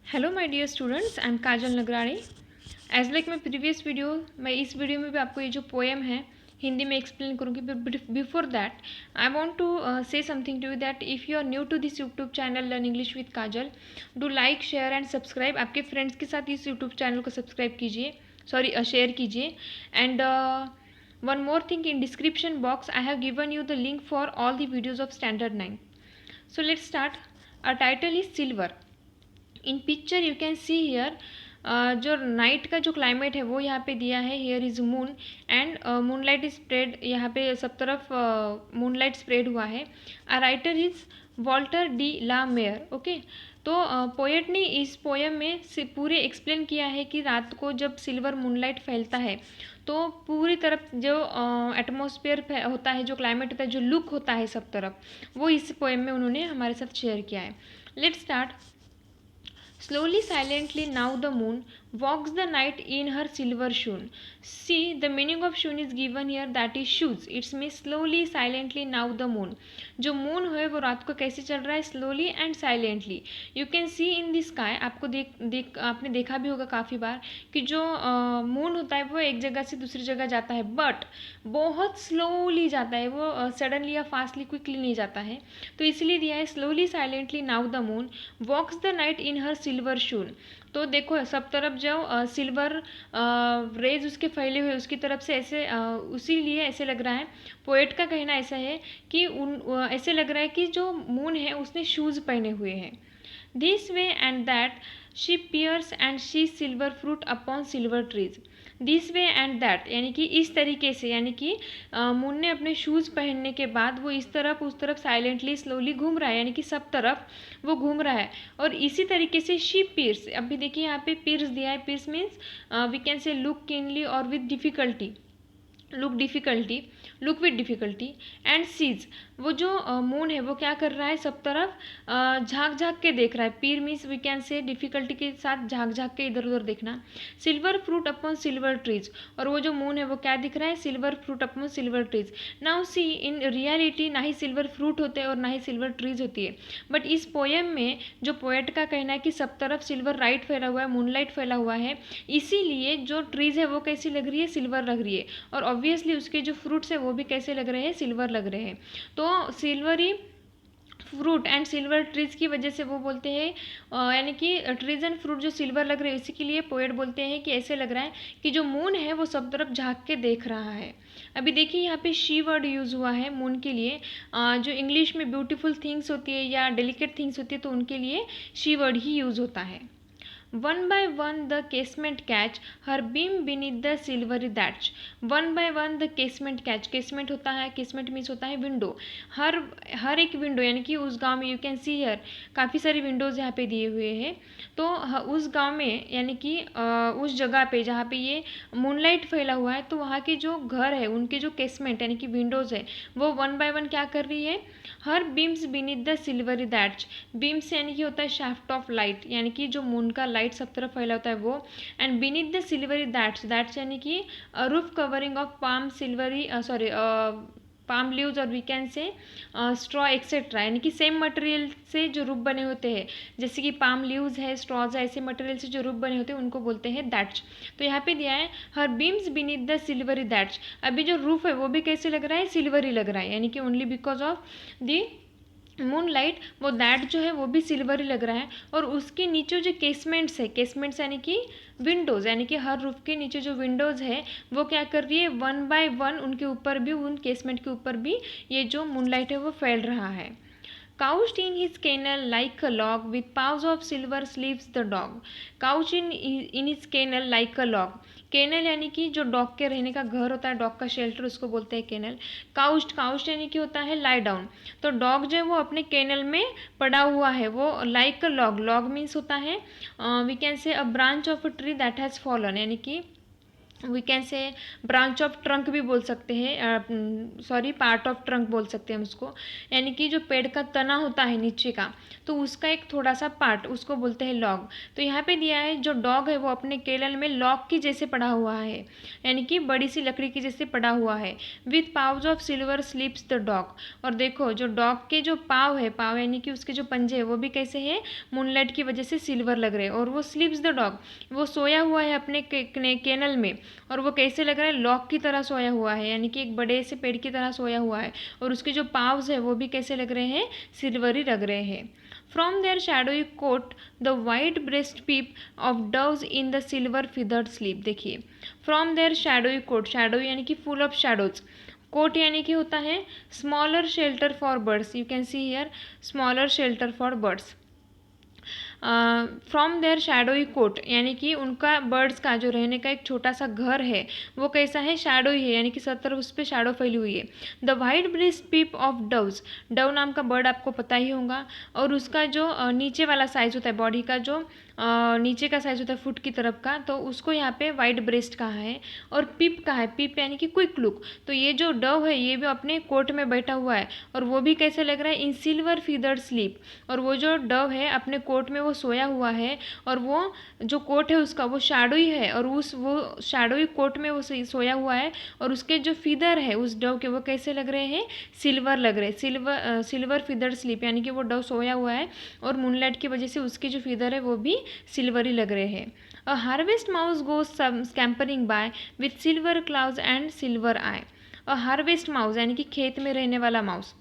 Hello my dear students, I am Kajal Nagrani. As like my previous video, मैं इस video में भी आपको ये जो पोएम है हिंदी में एक्सप्लेन करूँगी। Before that I want to say something to you that if you are new to this YouTube channel learn English with Kajal, do like share and subscribe. आपके फ्रेंड्स के साथ इस यूट्यूब चैनल को subscribe कीजिए, sorry share कीजिए। And one more thing, in description box I have given you the link for all the videos of standard 9। So let's start. A title is silver. In picture you can see here, जो night का जो climate है वो यहाँ पे दिया है। Here is moon and moonlight is spread, यहाँ पे सब तरफ मूनलाइट स्प्रेड हुआ है। A writer is Walter de la Mare. Okay, तो पोएट ने इस पोएम में से पूरे एक्सप्लेन किया है कि रात को जब सिल्वर मूनलाइट फैलता है तो पूरी तरफ जो एटमॉस्फेयर होता है, जो क्लाइमेट होता है, जो लुक होता है सब तरफ, वो इस पोएम में उन्होंने हमारे साथ शेयर किया है। Let's start. Slowly, silently, now the moon walks the night in her silver shoon. See, the meaning of shoon is given here, that is shoes. It's means slowly, silently, now the moon. जो moon है वो रात को कैसे चल रहा है, slowly and silently. You can C in the sky, आपको आपने देखा भी होगा काफ़ी बार कि जो मून होता है वो एक जगह से दूसरी जगह जाता है, बट बहुत स्लोली जाता है, वो सडनली या फास्टली क्विकली नहीं जाता है। तो इसलिए दिया है slowly silently now the moon walks the night in her silver shoon. तो देखो सब तरफ जो सिल्वर रेज उसके फैले हुए उसकी तरफ से ऐसे उसी लिए ऐसे लग रहा है। पोएट का कहना ऐसा है कि ऐसे लग रहा है कि जो मून है उसने शूज़ पहने हुए हैं। This way and that she peers and she silver fruit upon silver trees. This way and that यानी कि इस तरीके से, यानी कि मून ने अपने शूज़ पहनने के बाद वो इस तरफ उस तरफ साइलेंटली स्लोली घूम रहा है, यानी कि सब तरफ वो घूम रहा है। और इसी तरीके से शी पीर्स, अभी देखिए यहाँ पे पीर्स दिया है। Peers means we can say look keenly और with difficulty, look with difficulty and sees. वो जो मून है वो क्या कर रहा है, सब तरफ झाँक झाँक के देख रहा है। Peer means we can say difficulty के साथ झाँक झाँक के इधर उधर देखना। Silver fruit upon silver trees, और वो जो मून है वो क्या दिख रहा है, silver fruit upon silver trees. Now see, in reality ना ही सिल्वर फ्रूट होते हैं और ना ही सिल्वर ट्रीज होती है, बट इस पोएम में जो पोएट का कहना है कि सब तरफ सिल्वर लाइट फैला हुआ है, मूनलाइट फैला हुआ है, इसीलिए जो ट्रीज है वो कैसी लग रही है, सिल्वर लग रही है। और ऑब्वियसली उसके जो फ्रूट्स है वो भी कैसे लग रहे हैं, सिल्वर लग रहे हैं। तो silvery fruit and silver trees की वजह से वो बोलते हैं, यानी कि ट्रीज एंड फ्रूट जो सिल्वर लग रहे हैं, इसी के लिए पोएट बोलते हैं कि ऐसे लग रहा है कि जो मून है वो सब तरफ झाँक के देख रहा है। अभी देखिए यहाँ पे शी वर्ड यूज़ हुआ है मून के लिए। जो इंग्लिश में ब्यूटीफुल थिंग्स होती है या डेलिकेट थिंग्स होती है तो उनके लिए शी वर्ड ही यूज़ होता है। One by one the casement catch her beam beneath the silvery thatch. One by one the casement catch, casement होता है, casement मीन्स होता है विंडो। हर एक विंडो, यानी कि उस गांव में यू कैन सी हियर काफ़ी सारी विंडोज़ यहाँ पे दिए हुए हैं। तो उस गांव में, यानी कि उस जगह पे जहाँ पे ये मूनलाइट फैला हुआ है, तो वहाँ के जो घर है उनके जो केसमेंट यानी कि विंडोज़ है वो वन बाय वन क्या कर रही है, her beams beneath the silvery thatch. Beams यानी कि होता है शाफ्ट ऑफ लाइट, यानी कि जो मून का लाइट सब तरफ फैला होता है वो। And beneath the silvery thatch, thatch यानी कि roof covering of palm silvery sorry palm leaves, और we can say straw etcetera, यानी कि सेम मटेरियल से जो रूफ बने होते हैं, जैसे कि पाम लीव्स है, स्ट्रॉज है, ऐसे मटेरियल से जो रूफ बने होते हैं उनको बोलते हैं दैट्स। तो यहाँ पे दिया है her beams beneath the silvery thatch. अभी जो रूफ है वो भी कैसे लग रहा है, सिल्वरी लग रहा है, यानी कि only because of the moon light वो दैट जो है वो भी सिल्वरी लग रहा है। और उसके नीचे जो केसमेंट्स है, केसमेंट्स यानी कि विंडोज़, यानी कि हर रूफ के नीचे जो विंडोज़ है वो क्या कर रही है, वन बाय वन उनके ऊपर भी, उन केसमेंट के ऊपर भी ये जो मूनलाइट है वो फैल रहा है। Couched in his kennel like a log, with paws of silver sleeps the dog. Couched in his kennel like a log. Kennel यानी कि जो डॉग के रहने का घर होता है, डॉग का शेल्टर, उसको बोलते हैं केनल। काउस्ट यानी कि होता है लाई डाउन। तो डॉग जो है वो अपने केनल में पड़ा हुआ है, वो like a log, log means होता है we can say a branch of a tree that has fallen, यानी कि we can say branch of trunk भी बोल सकते हैं, सॉरी पार्ट ऑफ ट्रंक बोल सकते हैं हम उसको, यानी कि जो पेड़ का तना होता है नीचे का, तो उसका एक थोड़ा सा पार्ट, उसको बोलते हैं लॉग। तो यहाँ पे दिया है जो डॉग है वो अपने केलन में लॉग की जैसे पड़ा हुआ है, यानी कि बड़ी सी लकड़ी की जैसे पड़ा हुआ है। With paws of silver sleeps the dog. और देखो जो डॉग के जो पाव है, पाव यानी कि उसके जो पंजे है वो भी कैसे है, मूनलाइट की वजह से सिल्वर लग रहे हैं। और वो स्लीप्स द डॉग, वो सोया हुआ है अपने केनल में, और वो कैसे लग रहा है, लॉक की तरह सोया हुआ है, यानी कि एक बड़े से पेड़ की तरह सोया हुआ है। और उसके जो पाव्स है वो भी कैसे लग रहे हैं, सिल्वरी लग रहे हैं। From their shadowy cote the white breast peep of doves in the silver feathered sleep. देखिए from their shadowy cote, shadowy यानी कि फुल ऑफ शैडोज, कोट यानी कि होता है smaller shelter for birds, you can see here smaller shelter for birds. From their shadowy coat यानी कि उनका बर्ड्स का जो रहने का एक छोटा सा घर है वो कैसा है, शैडोई है, यानी कि सब तरफ उस पर शैडो फैली हुई है। The white breast peep of doves, dove नाम का बर्ड आपको पता ही होगा, और उसका जो नीचे वाला साइज होता है बॉडी का, जो नीचे का साइज होता है फुट की तरफ का, तो उसको यहाँ पे वाइट ब्रेस्ट कहा है। और पिप कहा है, पिप यानी कि क्विक लुक। तो ये जो डव है ये भी अपने कोट में बैठा हुआ है, और वो भी कैसे लग रहा है, इन सिल्वर फीदर्ड स्लीप। और वो जो डव है अपने कोट में वो सोया हुआ है, और वो जो कोट है उसका वो शैडोई है, और वो शैडोई कोट में वो सोया हुआ है, और उसके जो फीदर है उस डव के वो कैसे लग रहे हैं, सिल्वर लग रहे हैं। सिल्वर फीदर स्लीप यानी कि वो डव सोया हुआ है, और मूनलाइट की वजह से उसके जो फीदर है वो भी सिल्वरी लग रहे हैं। A harvest mouse goes scampering by with silver clouds and silver eye. A harvest mouse यानी कि खेत में रहने वाला माउस,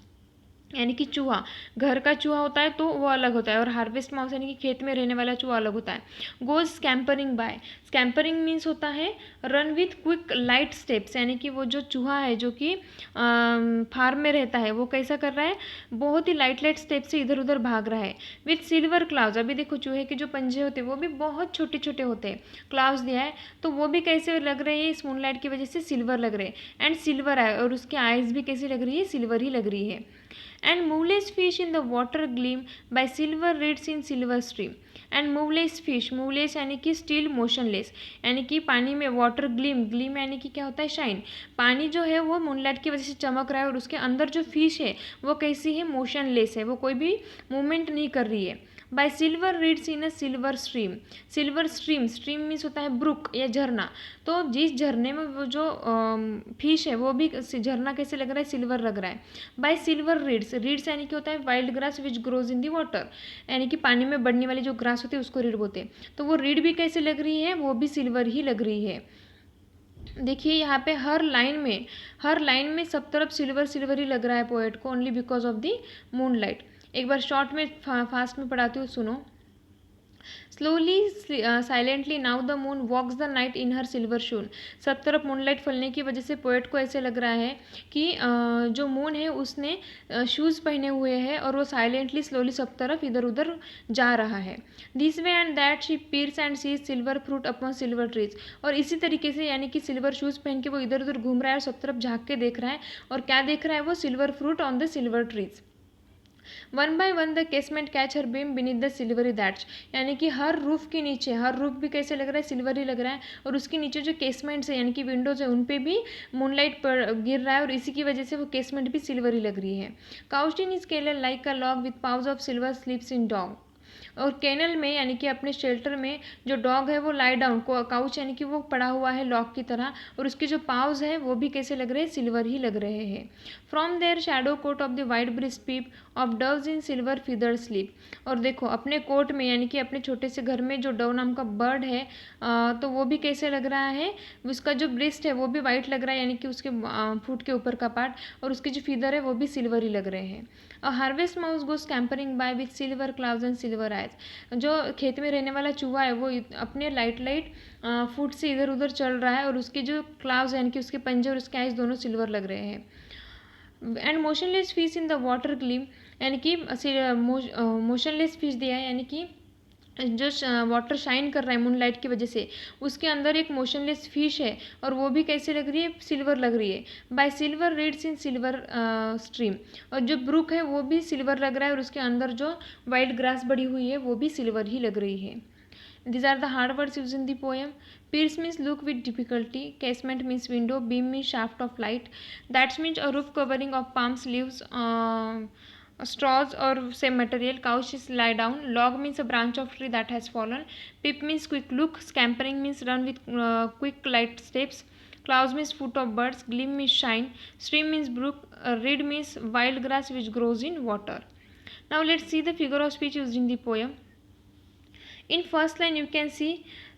यानी कि चूहा, घर का चूहा होता है तो वो अलग होता है, और हार्वेस्ट माउस यानी कि खेत में रहने वाला चूहा अलग होता है। गोज स्कैम्परिंग बाय, स्कैम्परिंग मीन्स होता है run with quick light steps, यानी कि वो जो चूहा है जो कि फार्म में रहता है वो कैसा कर रहा है, बहुत ही लाइट लाइट स्टेप से इधर उधर भाग रहा है। विथ सिल्वर क्लाउड्स, अभी देखो चूहे के जो पंजे होते हैं वो भी बहुत छोटे छोटे होते हैं, क्लाउड्स दिया है तो वो भी कैसे लग रहे हैं, इस मूनलाइट की वजह से सिल्वर लग रहे हैं। एंड सिल्वर आई, और उसकी आइज भी कैसी लग रही है, सिल्वर ही लग रही है। And moveless fish in the water gleam by silver reeds in silver stream. And moveless fish, moveless यानी कि still motionless, यानी कि पानी में वाटर ग्लीम, ग्लीम यानी कि क्या होता है, शाइन। पानी जो है वो मूनलाइट की वजह से चमक रहा है, और उसके अंदर जो फिश है वो कैसी है, मोशनलेस है, वो कोई भी मूवमेंट नहीं कर रही है। बाय सिल्वर रीड्स इन अ silver stream, silver stream, stream means होता है ब्रुक या झरना। तो जिस झरने में वो जो फिश है वो भी झरना कैसे लग रहा है, सिल्वर लग रहा है। बाय सिल्वर रीड्स, रीड्स यानी कि होता है wild grass which grows in the water, यानी कि पानी में बढ़ने वाली जो ग्रास होती है उसको रीड बोलते हैं। तो वो रीड भी कैसे लग रही है, वो भी सिल्वर ही लग रही है। देखिए यहाँ पे हर लाइन में सब तरफ सिल्वर सिल्वर ही लग रहा है पोएट को, only because of the moonlight. एक बार शॉर्ट में फास्ट में पढ़ाती हूँ, सुनो। Slowly silently now the moon walks the night in her silver shoon. सब तरफ मूनलाइट फैलने की वजह से पोएट को ऐसे लग रहा है कि जो मून है उसने शूज़ पहने हुए हैं, और वो साइलेंटली स्लोली सब तरफ इधर उधर जा रहा है। This way and that she peers and sees silver fruit upon silver trees. और इसी तरीके से यानी कि सिल्वर शूज़ पहन के वो इधर उधर घूम रहा है और सब तरफ झाँक के देख रहा है, और क्या देख रहा है वो, silver fruit on the silver trees. One by one the casement catch her beam beneath the silvery that's, यानी कि हर रूफ के नीचे, हर रूफ भी कैसे लग रहा है, सिल्वरी लग रहा है, और उसके नीचे जो केसमेंट्स है यानी कि विंडोज है उन पे भी मूनलाइट पर गिर रहा है, और इसी की वजह से वो केसमेंट भी सिल्वरी लग रही है। Couched in his kennel like a log with paws of silver sleeps in dog. और केनल में यानी कि अपने शेल्टर में जो डॉग है वो लाई डाउन, काउच यानी कि वो पड़ा हुआ है लॉग की तरह, और उसके जो पाउज है वो भी कैसे लग रहे हैं, सिल्वर ही लग रहे हैं। From their shadow coat of the white breast peep of doves in silver feather sleep. और देखो अपने कोट में यानी कि अपने छोटे से घर में जो डव नाम का बर्ड है, तो वो भी कैसे लग रहा है, उसका जो ब्रिस्ट है वो भी वाइट लग रहा है, यानी कि उसके फुट के ऊपर का पार्ट, और उसके जो फीदर है वो भी सिल्वर ही लग रहे हैं। A harvest mouse goes scampering by with silver clouds and silver eyes. जो खेत में रहने वाला चूहा है वो अपने लाइट लाइट फुट से इधर उधर चल रहा है, और उसके जो क्लाउड्स यानी कि उसके पंजे और उसके आइज दोनों सिल्वर लग रहे हैं। And motionless fish in the water gleam, यानी कि मोशनलेस फिश दिया है, यानी कि जो वाटर शाइन कर रहा है मूनलाइट की वजह से, उसके अंदर एक मोशनलेस फिश है, और वो भी कैसे लग रही है, सिल्वर लग रही है। बाय सिल्वर रीड्स इन सिल्वर स्ट्रीम, और जो ब्रुक है वो भी सिल्वर लग रहा है, और उसके अंदर जो वाइल्ड ग्रास बढ़ी हुई है वो भी सिल्वर ही लग रही है। These are the hard words used in the poem. Pierce means look with difficulty. Casement means window. Beam means shaft of light. That means a roof covering of palm leaves, straws or same material. Couch is lie down. Log means a branch of tree that has fallen. Peep means quick look. Scampering means run with quick light steps. Clouds means foot of birds. Gleam means shine. Stream means brook. Reed means wild grass which grows in water. Now let's see the figure of speech used in the poem. In first line you can see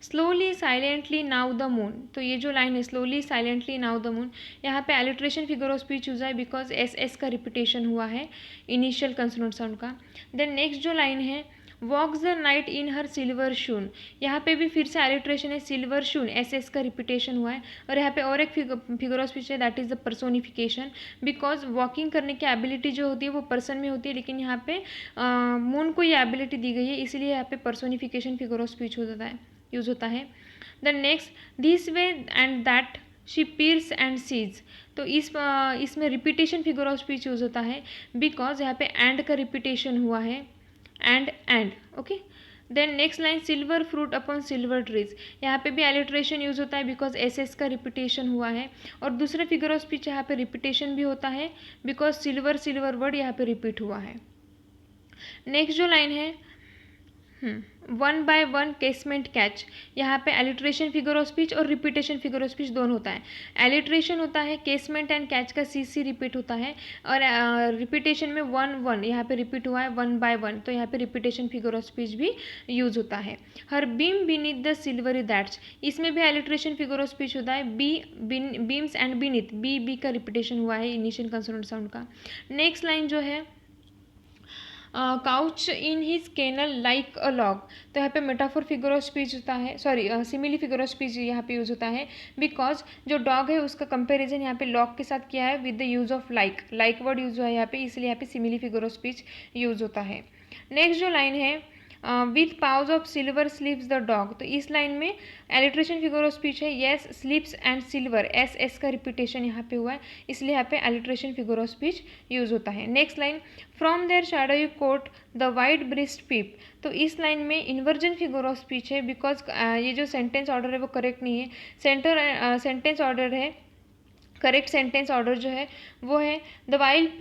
slowly silently now the moon. तो ये जो line है slowly silently now the moon, यहाँ पे alliteration figure of speech use है because S S का repetition हुआ है इनिशियल कंसोनेंट साउंड का. देन नेक्स्ट जो लाइन है walks the night in her silver shoon, यहाँ पे भी फिर से एलिट्रेशन है सिल्वर शून, एस एस का रिपीटेशन हुआ है. और यहाँ पे और एक फिगर ऑफ स्पीच है that is the personification because walking करने की एबिलिटी जो होती है वो पर्सन में होती है, लेकिन यहाँ पे मून को ये एबिलिटी दी गई है, इसलिए यहाँ पे personification figure of speech use होता है. Then next this way and that she peers and sees, तो इसमें repetition figure of speech use होता है बिकॉज यहाँ पे एंड का रिपीटेशन हुआ है and okay. Then next line silver fruit upon silver trees, यहाँ पे भी एलिट्रेशन यूज होता है बिकॉज एस एस का रिपीटेशन हुआ है. और दूसरा फिगर ऑफ स्पीच यहाँ पे रिपीटेशन भी होता है बिकॉज सिल्वर सिल्वर वर्ड यहाँ पे रिपीट हुआ है. नेक्स्ट जो लाइन है one by one casement catch, यहाँ पे एलिट्रेशन फिगर ऑफ स्पीच और रिपीटेशन फिगर ऑफ स्पीच दोनों होता है. एलिट्रेशन होता है केसमेंट एंड कैच का सी सी रिपीट होता है और रिपीटेशन में वन वन यहाँ पे रिपीट हुआ है वन बाय वन, तो यहाँ पे रिपीटेशन फिगर ऑफ स्पीच भी यूज होता है. Her beam beneath the silvery thatch, इसमें भी एलिट्रेशन फिगर ऑफ स्पीच होता है बीम्स एंड बीनीथ, बी का रिपीटेशन हुआ है इनिशियल कंसोनेंट साउंड का. नेक्स्ट लाइन जो है couch in his kennel like a log, तो यहाँ पे मेटाफोर फिगर ऑफ स्पीच होता है, sorry simile figure of speech यहाँ पे यूज होता है बिकॉज जो डॉग है उसका कंपैरिजन यहाँ पे लॉग के साथ किया है with the use of like word use हुआ है यहाँ पे, इसलिए यहाँ पे simile figure of speech use होता है. नेक्स्ट जो लाइन है with paws of silver sleeps the dog, तो इस लाइन में एलिट्रेशन फिगर ऑफ स्पीच है yes स्लीप्स and silver, S S का रिपीटेशन यहाँ पे हुआ है, इसलिए यहाँ पे alliteration figure of speech use होता है. Next line from their shadowy cote the white breast peep, तो इस लाइन में इन्वर्जन फिगर ऑफ स्पीच है बिकॉज ये जो सेंटेंस ऑर्डर है वो करेक्ट नहीं है. सेंटेंस ऑर्डर है, करेक्ट सेंटेंस ऑर्डर जो है वो है the white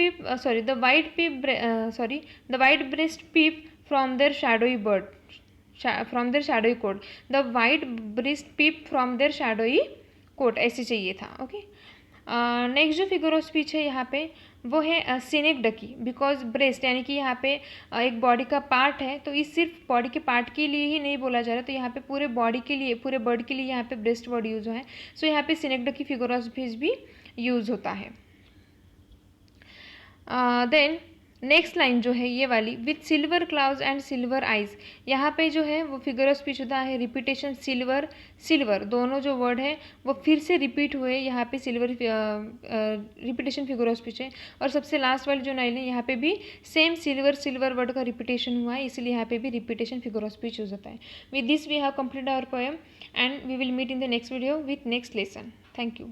breast peep from their shadowy bird from their shadowy cote, the white breast peep from their shadowy cote, ऐसे चाहिए था. ओके. नेक्स्ट जो फिगर ऑफ स्पीच है यहाँ पे वो है सिनेक डकी बिकॉज ब्रेस्ट यानी कि यहाँ पे एक बॉडी का पार्ट है, तो इस सिर्फ बॉडी के पार्ट के लिए ही नहीं बोला जा रहा, तो यहाँ पे पूरे बॉडी के लिए पूरे बर्ड के लिए यहाँ पे ब्रेस्ट वर्ड यूज है, सो यहाँ पे सिनेक डकी फिगर ऑफ स्पीच भी यूज होता है. देन नेक्स्ट लाइन जो है ये वाली with silver clouds and silver eyes, यहाँ पे जो है वो फिगर ऑफ स्पीच होता है रिपीटेशन सिल्वर सिल्वर, दोनों जो वर्ड है वो फिर से रिपीट हुए, यहाँ पे silver repetition figure of speech है. और सबसे लास्ट वाली जो लाइन है यहाँ पे भी सेम सिल्वर सिल्वर वर्ड का रिपीटेशन हुआ है, इसलिए यहाँ पे भी repetition figure of speech use होता है. With this we have complete our poem and we will meet in the next video with next lesson. Thank you.